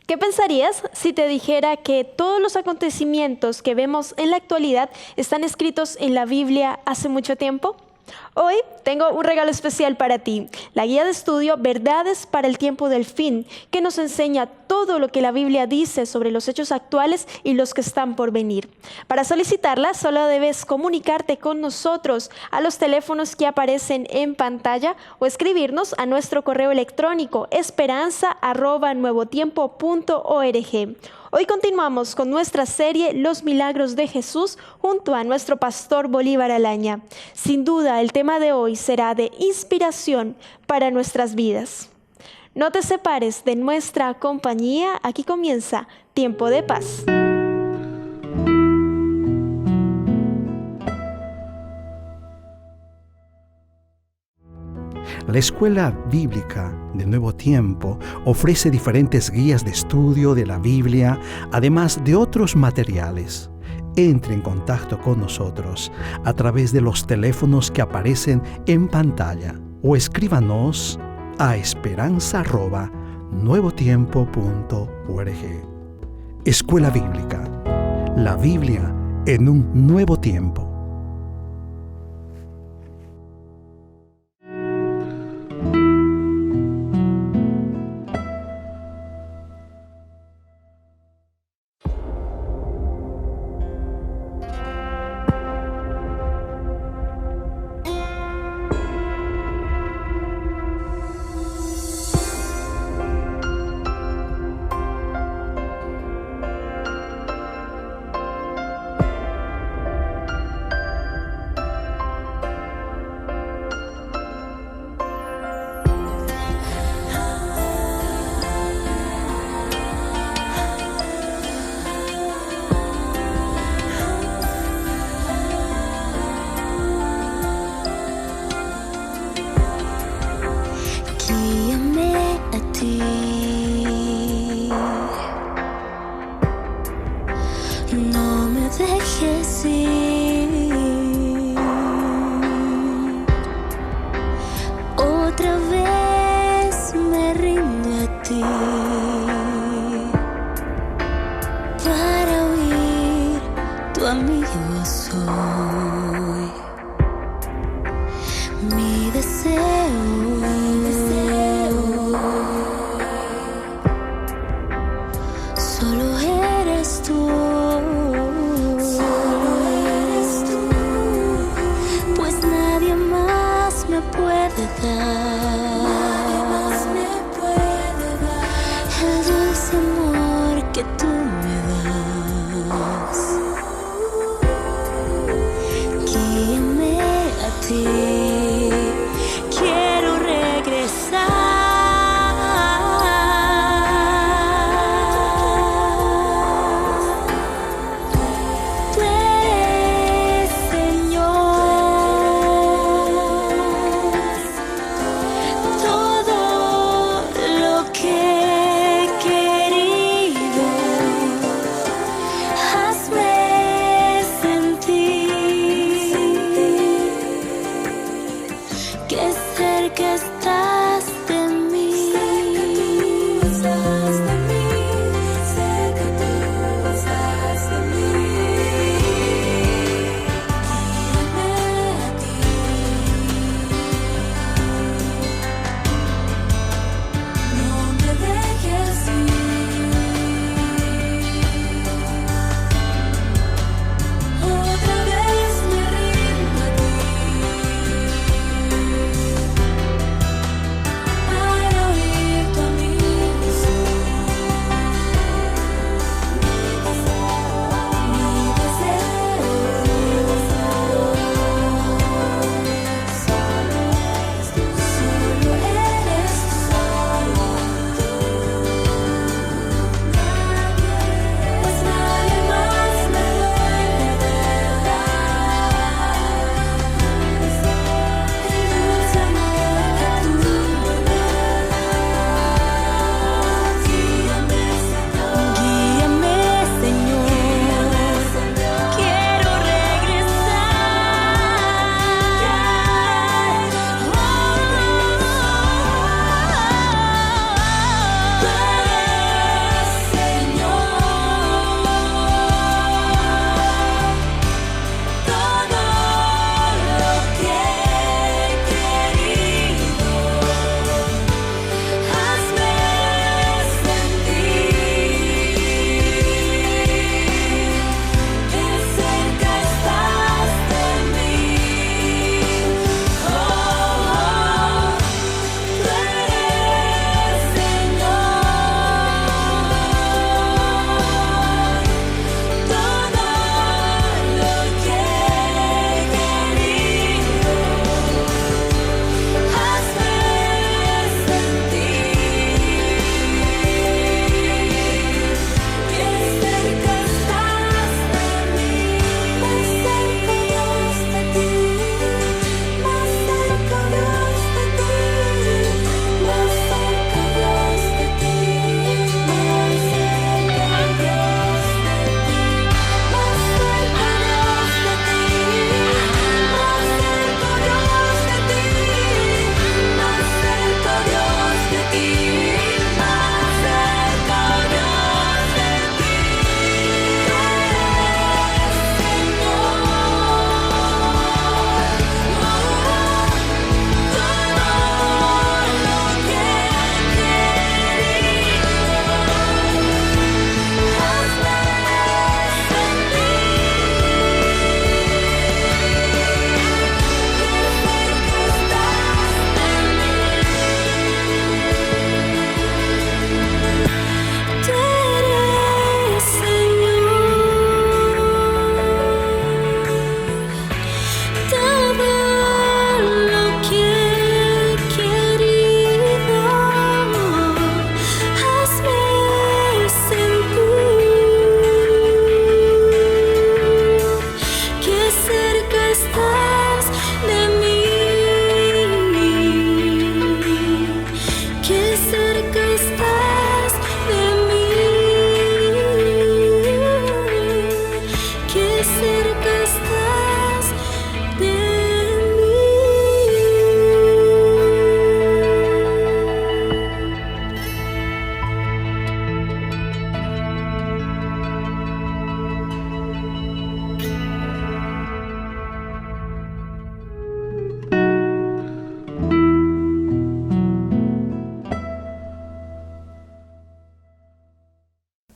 ¿Qué pensarías si te dijera que todos los acontecimientos que vemos en la actualidad están escritos en la Biblia hace mucho tiempo? Hoy tengo un regalo especial para ti, la guía de estudio Verdades para el tiempo del fin, que nos enseña todo lo que la Biblia dice sobre los hechos actuales y los que están por venir. Para solicitarla, solo debes comunicarte con nosotros a los teléfonos que aparecen en pantalla o escribirnos a nuestro correo electrónico esperanza@nuevotiempo.org. Hoy continuamos con nuestra serie Los Milagros de Jesús junto a nuestro pastor Bolívar Alaña. Sin duda, el tema de hoy será de inspiración para nuestras vidas. No te separes de nuestra compañía, aquí comienza Tiempo de Paz. La Escuela Bíblica de Nuevo Tiempo ofrece diferentes guías de estudio de la Biblia, además de otros materiales. Entre en contacto con nosotros a través de los teléfonos que aparecen en pantalla o escríbanos a esperanza@nuevotiempo.org. Escuela Bíblica, la Biblia en un nuevo tiempo. Guíame a ti, no me dejes ir. Otra vez me rindo a ti para oír tu amigo soy. Mi deseo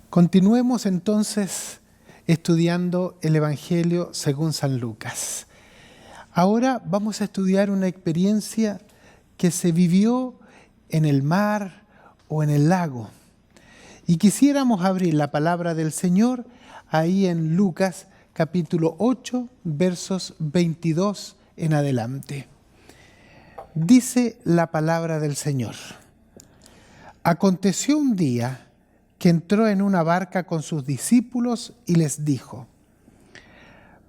Continuemos entonces estudiando el Evangelio según San Lucas. Ahora vamos a estudiar una experiencia que se vivió en el mar o en el lago. Y quisiéramos abrir la palabra del Señor ahí en Lucas capítulo 8, versos 22 en adelante. Dice la palabra del Señor: Aconteció un día que entró en una barca con sus discípulos y les dijo: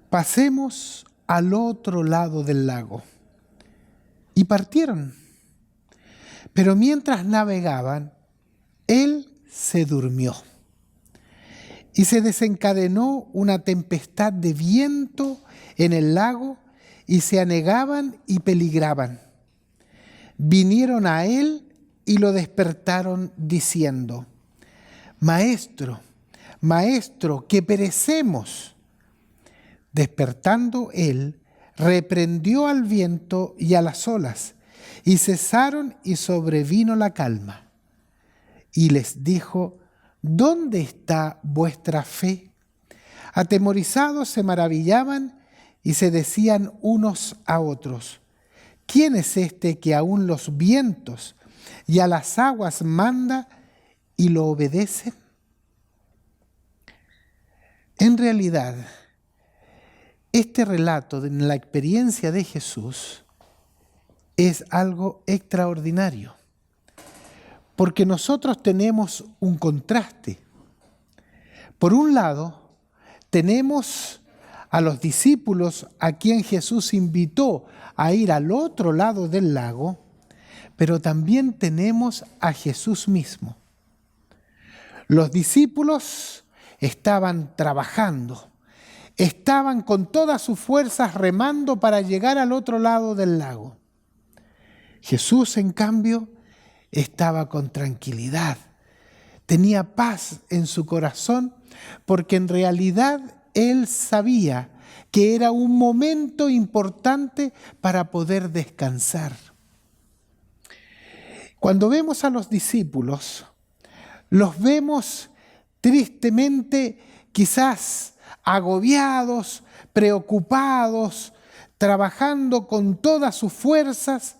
pasemos al otro lado del lago. Y partieron. Pero mientras navegaban, él se durmió. Y se desencadenó una tempestad de viento en el lago y se anegaban y peligraban. Vinieron a él y lo despertaron diciendo: Maestro, Maestro, que perecemos. Despertando él, reprendió al viento y a las olas, y cesaron y sobrevino la calma. Y les dijo: ¿dónde está vuestra fe? Atemorizados se maravillaban y se decían unos a otros: ¿quién es este que aún los vientos y a las aguas manda y lo obedecen? En realidad, este relato de la experiencia de Jesús es algo extraordinario, porque nosotros tenemos un contraste. Por un lado, tenemos a los discípulos a quien Jesús invitó a ir al otro lado del lago, pero también tenemos a Jesús mismo. Los discípulos estaban trabajando, estaban con todas sus fuerzas remando para llegar al otro lado del lago. Jesús, en cambio, estaba con tranquilidad, tenía paz en su corazón, porque en realidad él sabía que era un momento importante para poder descansar. Cuando vemos a los discípulos, los vemos tristemente, quizás agobiados, preocupados, trabajando con todas sus fuerzas,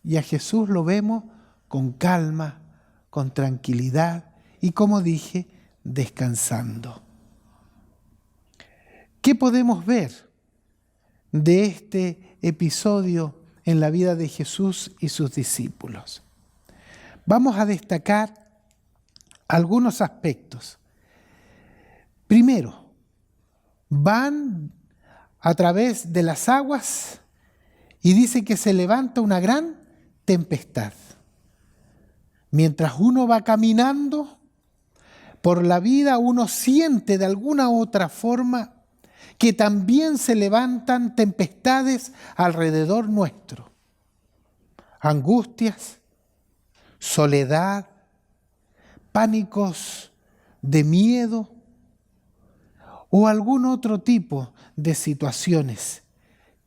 y a Jesús lo vemos con calma, con tranquilidad y, como dije, descansando. ¿Qué podemos ver de este episodio en la vida de Jesús y sus discípulos? Vamos a destacar algunos aspectos. Primero, van a través de las aguas y dice que se levanta una gran tempestad. Mientras uno va caminando por la vida, uno siente de alguna u otra forma que también se levantan tempestades alrededor nuestro. Angustias, soledad, pánicos de miedo o algún otro tipo de situaciones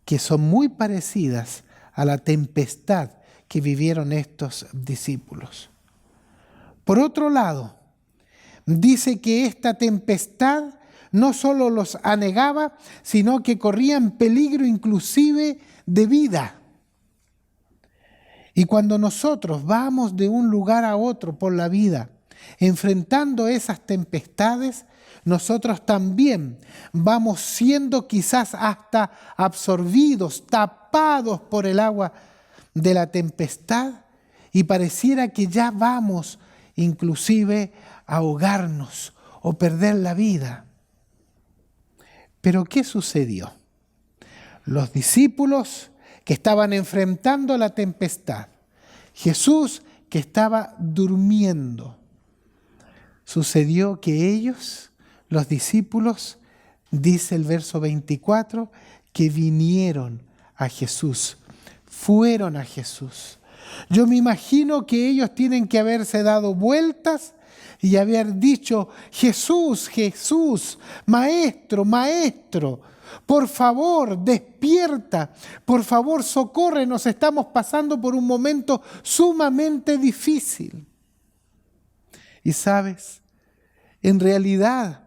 que son muy parecidas a la tempestad que vivieron estos discípulos. Por otro lado, dice que esta tempestad no solo los anegaba, sino que corrían peligro inclusive de vida. Y cuando nosotros vamos de un lugar a otro por la vida, enfrentando esas tempestades, nosotros también vamos siendo quizás hasta absorbidos, tapados por el agua de la tempestad, y pareciera que ya vamos inclusive a ahogarnos o perder la vida. Pero ¿qué sucedió? Los discípulos que estaban enfrentando la tempestad, Jesús que estaba durmiendo, sucedió que ellos, los discípulos, dice el verso 24, que vinieron a Jesús, fueron a Jesús. Yo me imagino que ellos tienen que haberse dado vueltas y haber dicho: Jesús, Jesús, Maestro, Maestro, por favor, despierta, por favor, socórrenos, estamos pasando por un momento sumamente difícil. Y sabes, En realidad,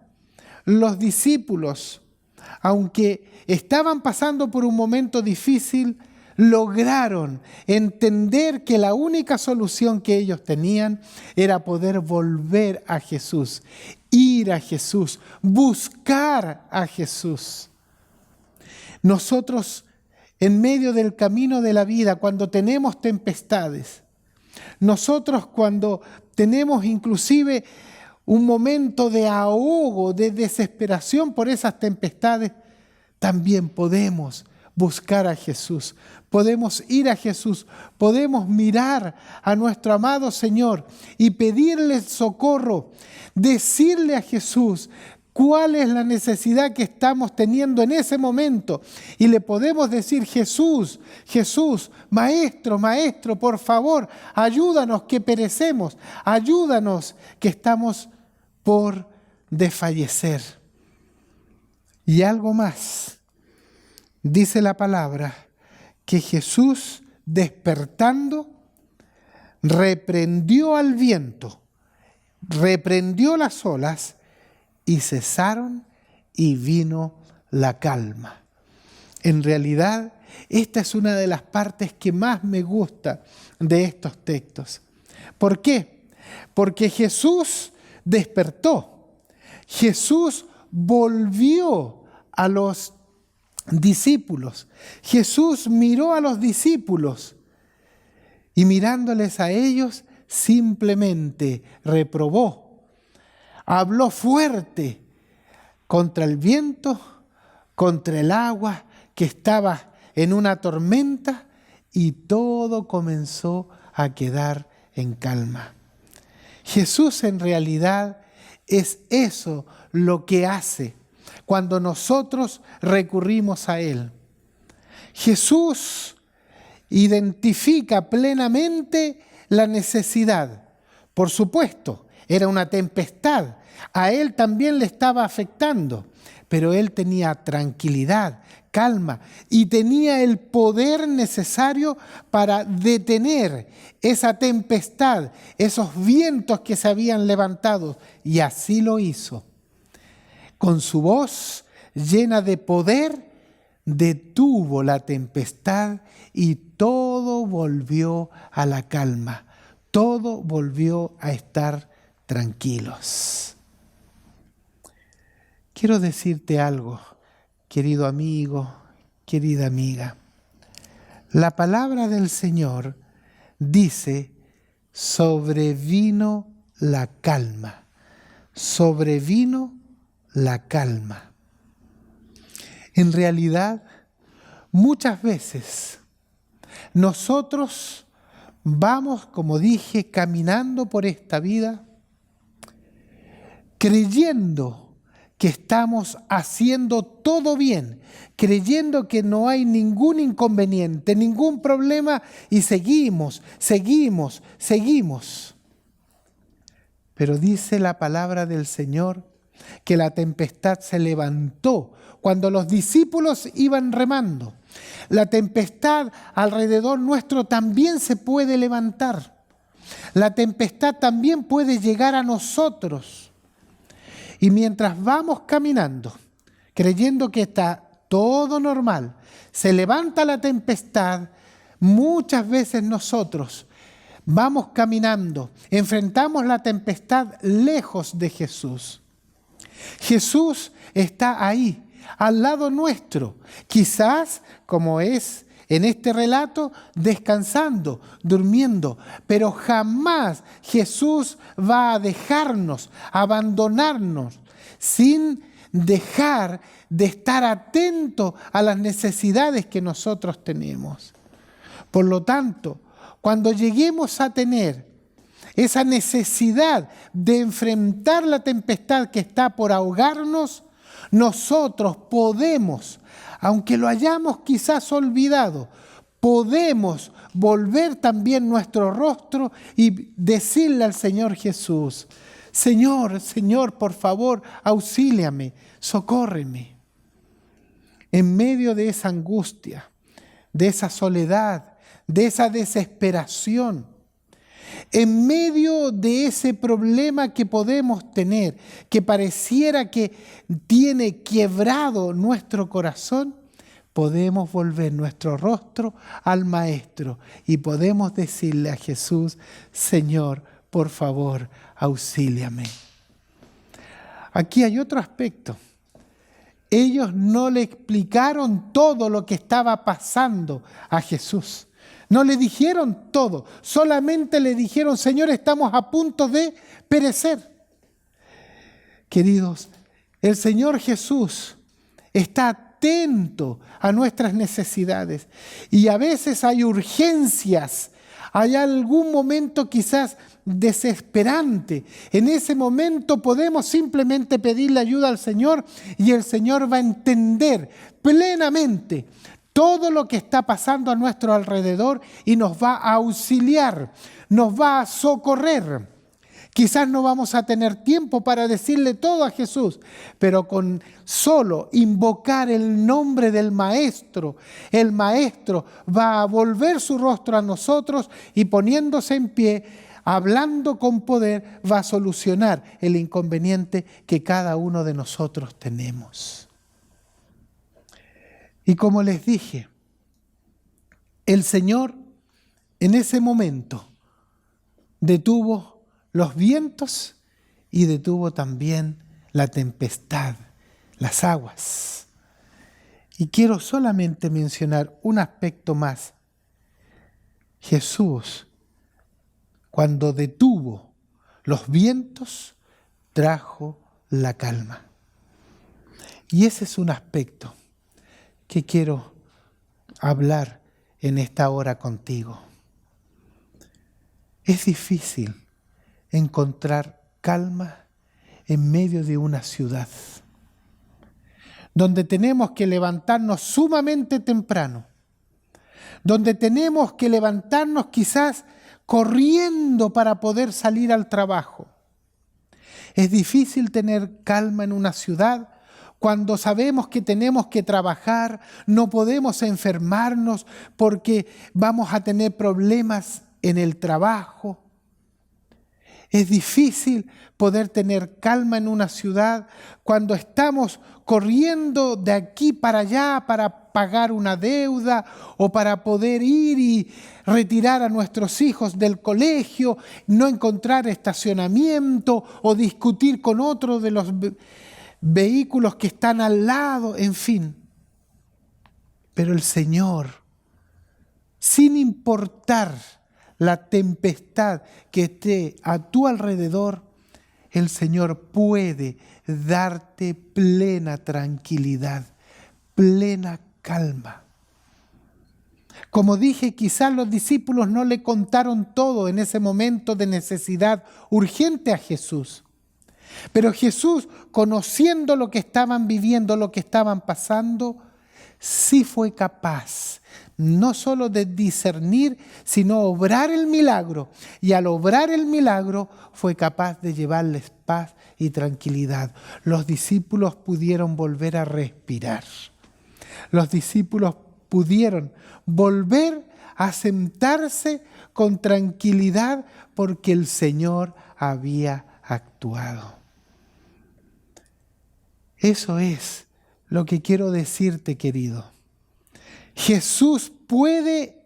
los discípulos, aunque estaban pasando por un momento difícil, lograron entender que la única solución que ellos tenían era poder volver a Jesús, ir a Jesús, buscar a Jesús. Nosotros, en medio del camino de la vida, cuando tenemos tempestades, nosotros cuando tenemos inclusive un momento de ahogo, de desesperación por esas tempestades, también podemos buscar a Jesús, podemos ir a Jesús, podemos mirar a nuestro amado Señor y pedirle socorro, decirle a Jesús cuál es la necesidad que estamos teniendo en ese momento. Y le podemos decir: Jesús, Jesús, Maestro, Maestro, por favor, ayúdanos que perecemos, ayúdanos que estamos por desfallecer. Y algo más. Dice la palabra que Jesús, despertando, reprendió al viento, reprendió las olas y cesaron y vino la calma. En realidad, esta es una de las partes que más me gusta de estos textos. ¿Por qué? Porque Jesús despertó. Jesús volvió a los discípulos. Jesús miró a los discípulos y mirándoles a ellos simplemente reprobó. Habló fuerte contra el viento, contra el agua que estaba en una tormenta, y todo comenzó a quedar en calma. Jesús en realidad es eso lo que hace cuando nosotros recurrimos a Él. Jesús identifica plenamente la necesidad. Por supuesto, era una tempestad. A Él también le estaba afectando, pero Él tenía tranquilidad, calma, y tenía el poder necesario para detener esa tempestad, esos vientos que se habían levantado, y así lo hizo. Con su voz llena de poder, detuvo la tempestad y todo volvió a la calma. Todo volvió a estar tranquilos. Quiero decirte algo, querido amigo, querida amiga. La palabra del Señor dice: sobrevino la calma. Sobrevino la calma. En realidad, muchas veces nosotros vamos, como dije, caminando por esta vida, creyendo que estamos haciendo todo bien, creyendo que no hay ningún inconveniente, ningún problema, y seguimos. Pero dice la palabra del Señor que la tempestad se levantó cuando los discípulos iban remando. La tempestad alrededor nuestro también se puede levantar. La tempestad también puede llegar a nosotros. Y mientras vamos caminando, creyendo que está todo normal, se levanta la tempestad, muchas veces nosotros vamos caminando, enfrentamos la tempestad lejos de Jesús. Jesús está ahí, al lado nuestro, quizás, como es en este relato, descansando, durmiendo, pero jamás Jesús va a dejarnos, abandonarnos, sin dejar de estar atento a las necesidades que nosotros tenemos. Por lo tanto, cuando lleguemos a tener esa necesidad de enfrentar la tempestad que está por ahogarnos, nosotros podemos, aunque lo hayamos quizás olvidado, podemos volver también nuestro rostro y decirle al Señor Jesús: Señor, Señor, por favor, auxíliame, socórreme. En medio de esa angustia, de esa soledad, de esa desesperación, En medio de ese problema que podemos tener, que pareciera que tiene quebrado nuestro corazón, podemos volver nuestro rostro al Maestro y podemos decirle a Jesús: Señor, por favor, auxíliame. Aquí hay otro aspecto. Ellos no le explicaron todo lo que estaba pasando a Jesús. No le dijeron todo, solamente le dijeron: Señor, estamos a punto de perecer. Queridos, el Señor Jesús está atento a nuestras necesidades y a veces hay urgencias, hay algún momento quizás desesperante. En ese momento podemos simplemente pedirle ayuda al Señor y el Señor va a entender plenamente todo lo que está pasando a nuestro alrededor y nos va a auxiliar, nos va a socorrer. Quizás no vamos a tener tiempo para decirle todo a Jesús, pero con solo invocar el nombre del Maestro, el Maestro va a volver su rostro a nosotros y poniéndose en pie, hablando con poder, va a solucionar el inconveniente que cada uno de nosotros tenemos. Y como les dije, el Señor en ese momento detuvo los vientos y detuvo también la tempestad, las aguas. Y quiero solamente mencionar un aspecto más. Jesús, cuando detuvo los vientos, trajo la calma. Y ese es un aspecto que quiero hablar en esta hora contigo. Es difícil encontrar calma en medio de una ciudad donde tenemos que levantarnos sumamente temprano, donde tenemos que levantarnos quizás corriendo para poder salir al trabajo. Es difícil tener calma en una ciudad cuando sabemos que tenemos que trabajar, no podemos enfermarnos porque vamos a tener problemas en el trabajo. Es difícil poder tener calma en una ciudad cuando estamos corriendo de aquí para allá para pagar una deuda o para poder ir y retirar a nuestros hijos del colegio, no encontrar estacionamiento o discutir con otro de los vehículos que están al lado, en fin. Pero el Señor, sin importar la tempestad que esté a tu alrededor, el Señor puede darte plena tranquilidad, plena calma. Como dije, quizás los discípulos no le contaron todo en ese momento de necesidad urgente a Jesús. Pero Jesús, conociendo lo que estaban viviendo, lo que estaban pasando, sí fue capaz no solo de discernir, sino obrar el milagro. Y al obrar el milagro fue capaz de llevarles paz y tranquilidad. Los discípulos pudieron volver a respirar. Los discípulos pudieron volver a sentarse con tranquilidad porque el Señor había actuado. Eso es lo que quiero decirte, querido. Jesús puede